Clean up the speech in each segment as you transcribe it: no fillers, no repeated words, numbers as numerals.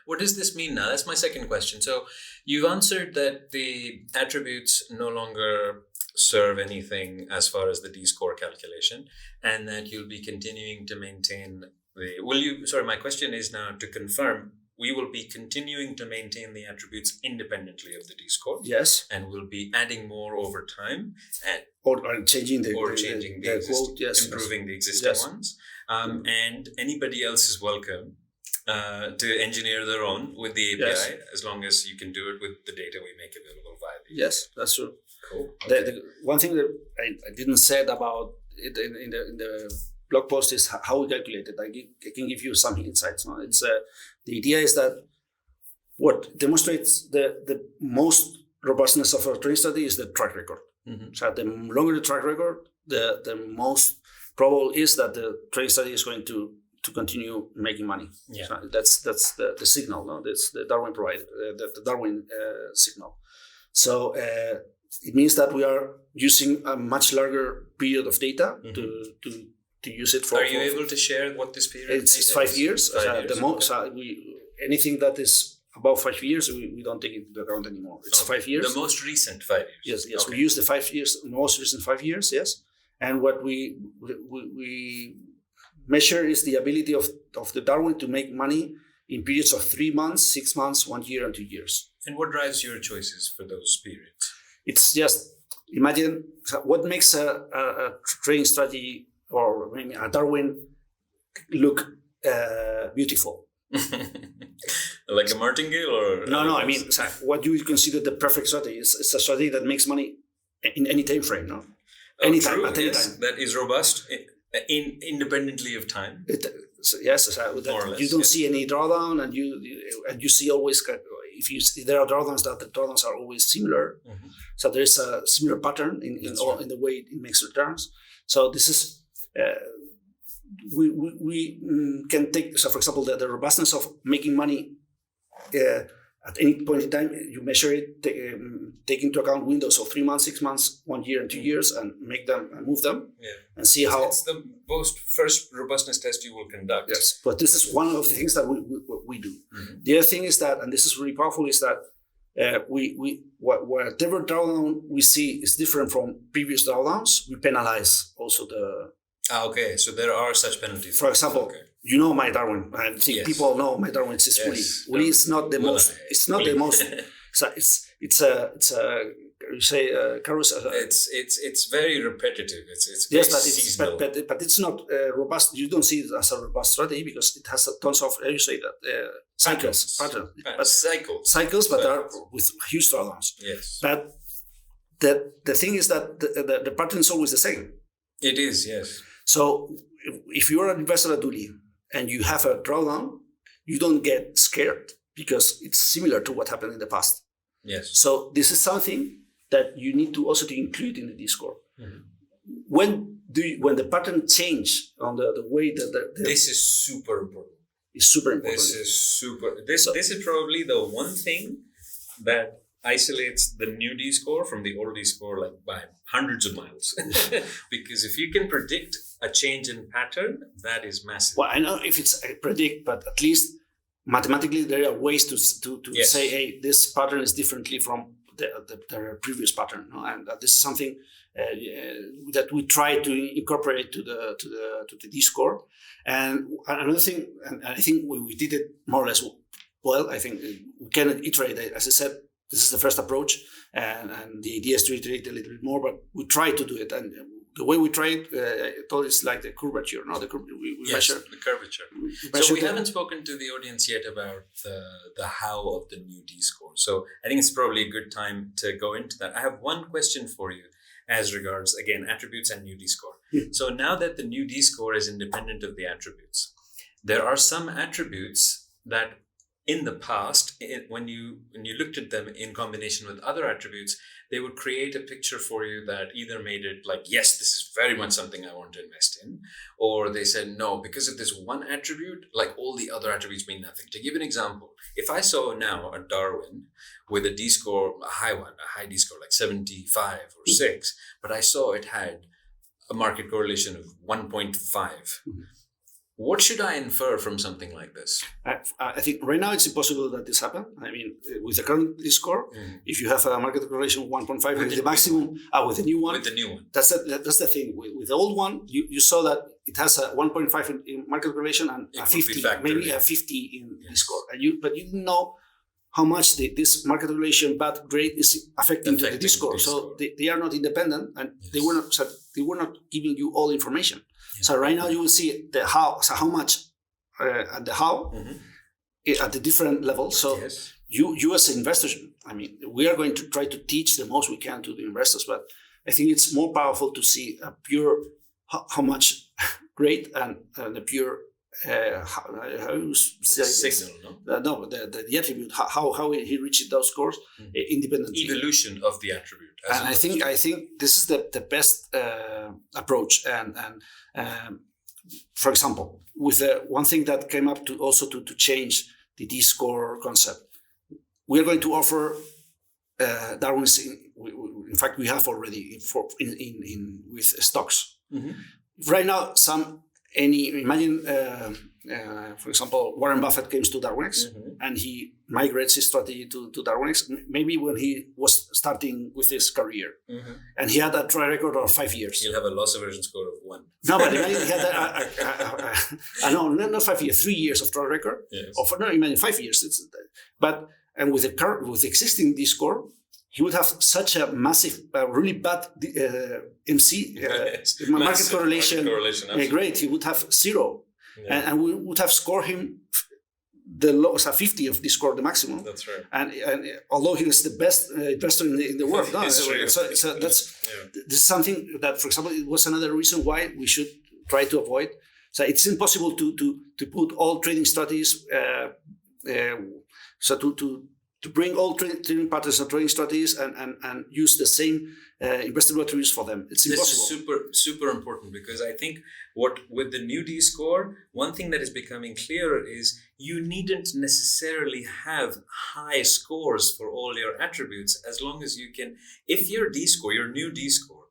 what does this mean now? That's my second question. So you've answered that the attributes no longer serve anything as far as the D-score calculation, and that you'll be continuing to maintain my question is now to confirm, we will be continuing to maintain the attributes independently of the D-score. Yes. And we'll be adding more over time or changing the quote, yes, improving the existing ones. And anybody else is welcome to engineer their own with the API, as long as you can do it with the data we make available via the API. Yes, that's true. Cool. Okay. The one thing that I didn't say about it in the blog post is how we calculate it. I can give you some insights. No? It's the idea is that what demonstrates the most robustness of our training strategy is the track record. Mm-hmm. So the longer the track record, the most probable is that the training strategy is going to continue making money. Yeah. So that's the signal. No? That's the Darwin provided the Darwin signal. So it means that we are using a much larger period of data to use it for. Are you able to share what this period is? It's 5 years. Anything that is above 5 years, we don't take it into account anymore. It's 5 years. The most recent 5 years. Yes. Okay. We use the 5 years, most recent 5 years. Yes, and what we measure is the ability of the Darwin to make money in periods of 3 months, 6 months, 1 year, and 2 years. And what drives your choices for those periods? It's just imagine what makes a training strategy or a Darwin look beautiful. Like a martingale or? No. I mean, what you consider the perfect strategy is a strategy that makes money in any time frame. No, anytime at any time. That is robust, independently of time. You don't see any drawdown, and you see always. If there are drawdowns, the drawdowns are always similar. Mm-hmm. So there is a similar pattern in the way it makes returns. So this is we can take. So for example, the robustness of making money at any point in time, you measure it, take into account windows of 3 months, 6 months, 1 year, and 2 years, and make them and move them, and see how. It's the first robustness test you will conduct. Yes, but this is one of the things that we do. Mm-hmm. The other thing is that, and this is really powerful, is that whatever drawdown we see is different from previous drawdowns, we penalize also the. Okay, so there are such penalties. For example, you know my Darwin. I think people know my Darwin is Uli. Uli is not the most. It's not the most. So it's a you say carousel. It's very repetitive. It's yes, seasonal. but it's not robust. You don't see it as a robust strategy because it has tons of cycles, cycles, but are with huge drawdowns. Yes, but the thing is that the pattern is always the same. It is, yes. So if you're an investor at Uli and you have a drawdown, you don't get scared because it's similar to what happened in the past. Yes. So this is something that you need to also include in the D-score. Mm-hmm. When the pattern change on the way that this is super important. It's super important. This is probably the one thing that isolates the new D-score from the old D-score like by hundreds of miles. Because if you can predict a change in pattern, that is massive. Well, I know if it's a predict, but at least mathematically there are ways to say, hey, this pattern is differently from the previous pattern, no? And this is something that we try to incorporate to the D-score. And another thing, and I think we did it more or less well. I think we can iterate, as I said. This is the first approach, and the idea is to iterate a little bit more, but we try to do it. And the way we try it, I thought it's like the curvature, no? We measure the curvature. So we haven't spoken to the audience yet about the how of the new D-score. So I think it's probably a good time to go into that. I have one question for you as regards, again, attributes and new D-score. Yeah. So now that the new D-score is independent of the attributes, there are some attributes that in the past, when you looked at them in combination with other attributes, they would create a picture for you that either made it like, yes, this is very much something I want to invest in, or they said, no, because of this one attribute, like all the other attributes mean nothing. To give an example, if I saw now a Darwin with a D-score, a high D-score, like 75 or 6, but I saw it had a market correlation of 1.5, What should I infer from something like this? I think right now it's impossible that this happen. I mean, with the current score, if you have a market correlation of 1.5 with the maximum, with the new one, that's the thing. With the old one, you saw that it has a 1.5 in market correlation and a 50, maybe a 50 in the score. But you didn't know how much this market correlation bad grade is affecting the D-score. So they are not independent, and they were not giving you all information. So right now you will see how much at the how at the different levels. So you as investors, I mean, we are going to try to teach the most we can to the investors, but I think it's more powerful to see a pure how much grade and the pure signal, the attribute, how he reached those scores independently. Evolution of the attribute. And I think this is the best approach. And for example, with one thing that came up to change the D-score concept, we are going to offer Darwine's. In fact, we have already with stocks. Right now, imagine, for example, Warren Buffett comes to Darwinex and he migrates his strategy to Darwinex, maybe when he was starting with his career. And he had a track record of 5 years. He'll have a loss aversion score of 1. No, but imagine he had not 5 years, 3 years of track record. Imagine 5 years. And with the existing D-score, he would have such a massive, really bad MC, market correlation grade. He would have 0. And we would have scored him the lowest, 50 of the score, the maximum. That's right. And although he was the best investor in the world, so this is something that, for example, it was another reason why we should try to avoid. So it's impossible to put all trading strategies. To bring all trading patterns and trading strategies and use the same investable attributes for them. It's impossible. This is super important, because I think with the new D-score, one thing that is becoming clearer is you needn't necessarily have high scores for all your attributes, as long as you can. If your D-score, your new D-score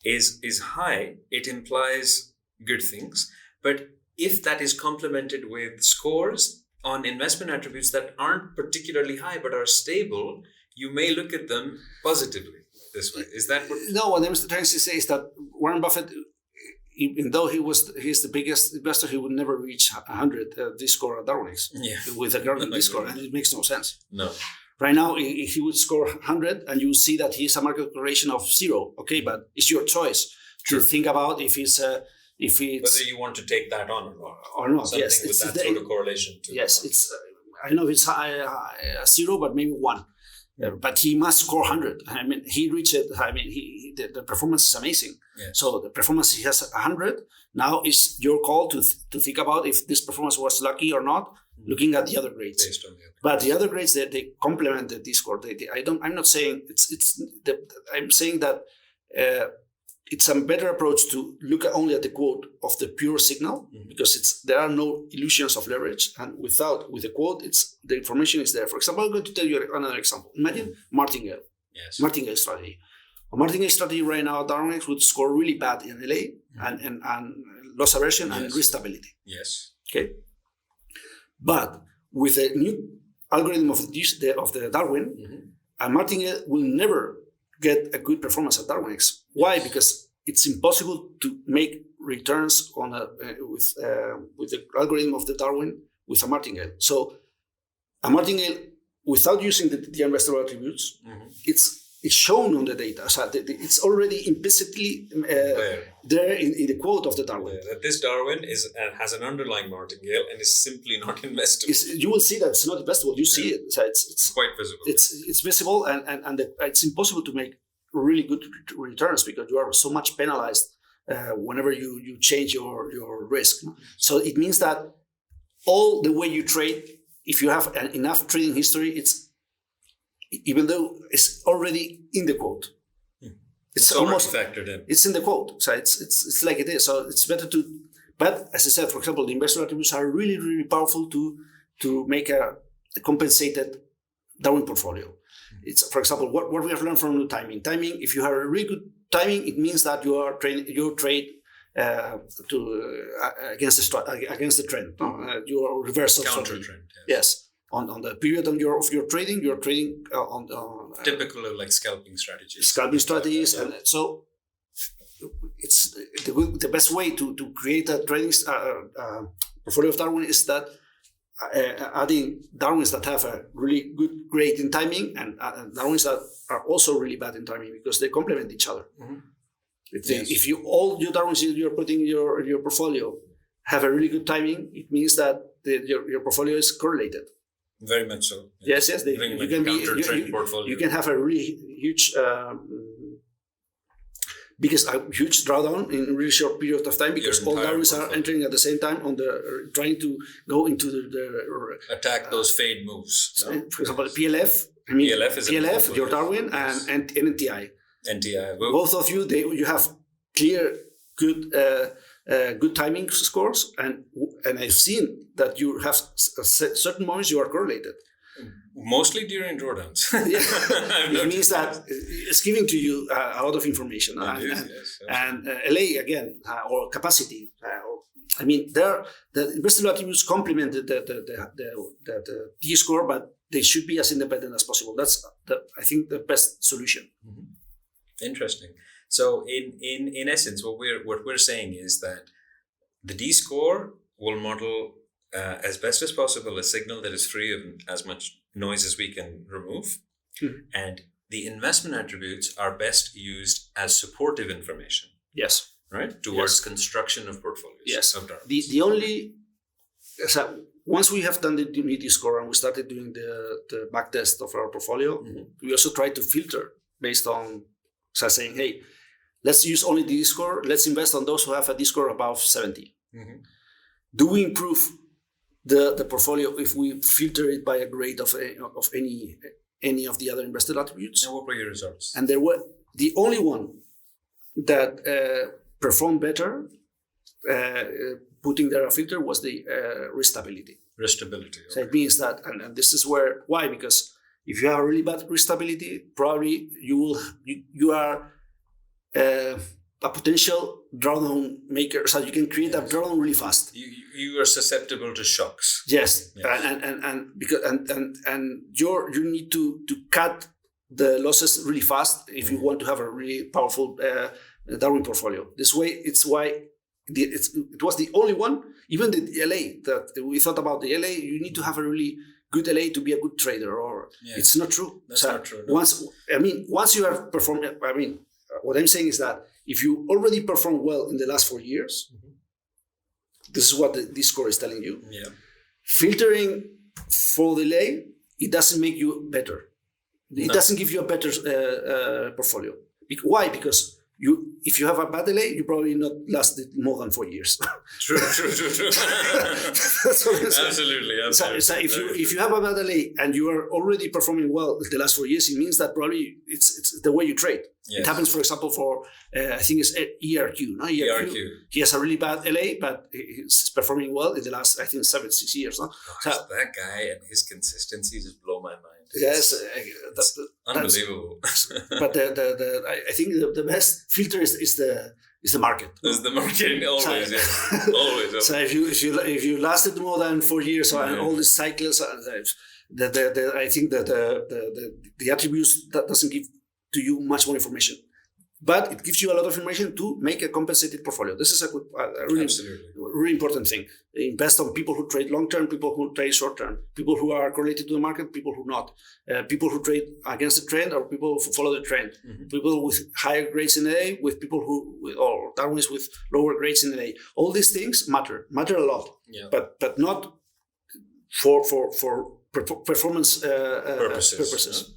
is high, it implies good things. But if that is complemented with scores on investment attributes that aren't particularly high but are stable, you may look at them positively this way. Is that what? No, what I'm trying to say is that Warren Buffett, even though he's the biggest investor, he would never reach 100 D-score at Darwinex with a current D-score, and it makes no sense. No. Right now, if he would score 100, and you see that he's a market correlation of 0, okay, but it's your choice to think about if it's whether you want to take that on or not. Something with that sort of correlation. It's I know it's a 0, but maybe 1. But he must score 100. I mean, he reached it. I mean, the performance is amazing. So the performance, he has 100. Now it's your call to think about if this performance was lucky or not, looking at the other grades. Based on but the other grades, they complement the D-score. I'm not saying I'm saying that it's a better approach to look only at the quote of the pure signal, because there are no illusions of leverage, and with the quote, the information is there. For example, I'm going to tell you another example. Imagine martingale. Martingale strategy. A martingale strategy right now, Darwinex would score really bad in LA and loss aversion and risk stability. Okay. But with the new algorithm of the Darwin, a martingale will never get a good performance at Darwinex. Why? Because it's impossible to make returns on with the algorithm of the Darwin with a martingale. So a martingale, without using the investable attributes, it's shown on the data. So it's already implicitly there in the quote of the Darwin. That this Darwin has an underlying martingale and is simply not investable. You will see that it's not investable. You see it. So it's quite visible. It's visible, and it's impossible to make really good returns because you are so much penalized whenever you change your risk. So it means that all the way you trade, if you have enough trading history, even though it's already in the quote, it's almost factored in. It's in the quote, so it's like it is. So it's better to. But as I said, for example, the investor attributes are really, really powerful to make a compensated Darwin portfolio. It's, for example, what we have learned from the timing. Timing, if you have a really good timing, it means that your trade against the trend. You are reversal counter trend. Yes. On the period of your trading, you're trading on typical of like scalping strategies. And so it's the best way to create a trading portfolio of Darwin is that adding Darwins that have a really good grade in timing and Darwins that are also really bad in timing because they complement each other. Mm-hmm. If you all your Darwins you're putting in your portfolio have a really good timing, it means that your portfolio is correlated. Very much so. Yes. You can have a really huge, huge drawdown in a really short period of time because all Darwins are entering at the same time trying to go into the attack those fade moves. No? For example, PLF, your Darwin, and NTI. NTI. Both of you, you have clear, good timing scores, and I've seen that you have certain moments you are correlated. Mostly during drawdowns. It means that it's giving to you a lot of information. And LA again, or capacity. The investor attributes complement the T-score, but they should be as independent as possible. That's I think the best solution. Mm-hmm. Interesting. So in essence, what we're saying is that the D-score will model as best as possible a signal that is free of as much noise as we can remove, and the investment attributes are best used as supportive information. Yes. Right? Towards construction of portfolios. Yes. The only once we have done the D-score and we started doing the back test of our portfolio, we also try to filter based on saying, hey, let's use only the D-score. Let's invest on those who have a D-score above 70. Mm-hmm. Do we improve the portfolio if we filter it by a grade of any of the other invested attributes? And what were your results? And there were the only one that performed better, putting there a filter, was the risk stability. Risk stability. Okay. So it means that, and this is why? Because if you have a really bad risk stability, probably you are a potential drawdown maker, so you can create a drawdown really fast. You are susceptible to shocks. Yes. And because you need to cut the losses really fast if you want to have a really powerful Darwin portfolio. This way, it's why it was the only one. Even the LA that we thought about the LA, you need to have a really good LA to be a good trader, or it's not true. That's not true. No. Once you have performed, what I'm saying is that if you already performed well in the last 4 years, this is what this score is telling you. Yeah. Filtering for the delay, it doesn't make you better. It doesn't give you a better portfolio. Why? Because if you have a bad delay, you probably not lasted more than 4 years. True. That's what I'm saying. Absolutely. So if you have a bad delay and you are already performing well the last 4 years, it means that probably it's the way you trade. Yes. It happens, for example, for I think it's ERQ. No? ERQ. He has a really bad LA, but he's performing well in the last, I think, 6 years. No? Gosh, that guy and his consistency just blow my mind. Yes, unbelievable. But I think the best filter is the market. It's the market always. Always. So if you lasted more than 4 years and all these cycles, I think that the attributes that doesn't give to you much more information, but it gives you a lot of information to make a compensated portfolio. This is a really important thing. Invest on people who trade long-term, people who trade short-term, people who are correlated to the market, people who not, people who trade against the trend or people who follow the trend, people with higher grades in A, with people or Darwins with lower grades in A. All these things matter a lot, but not for performance purposes.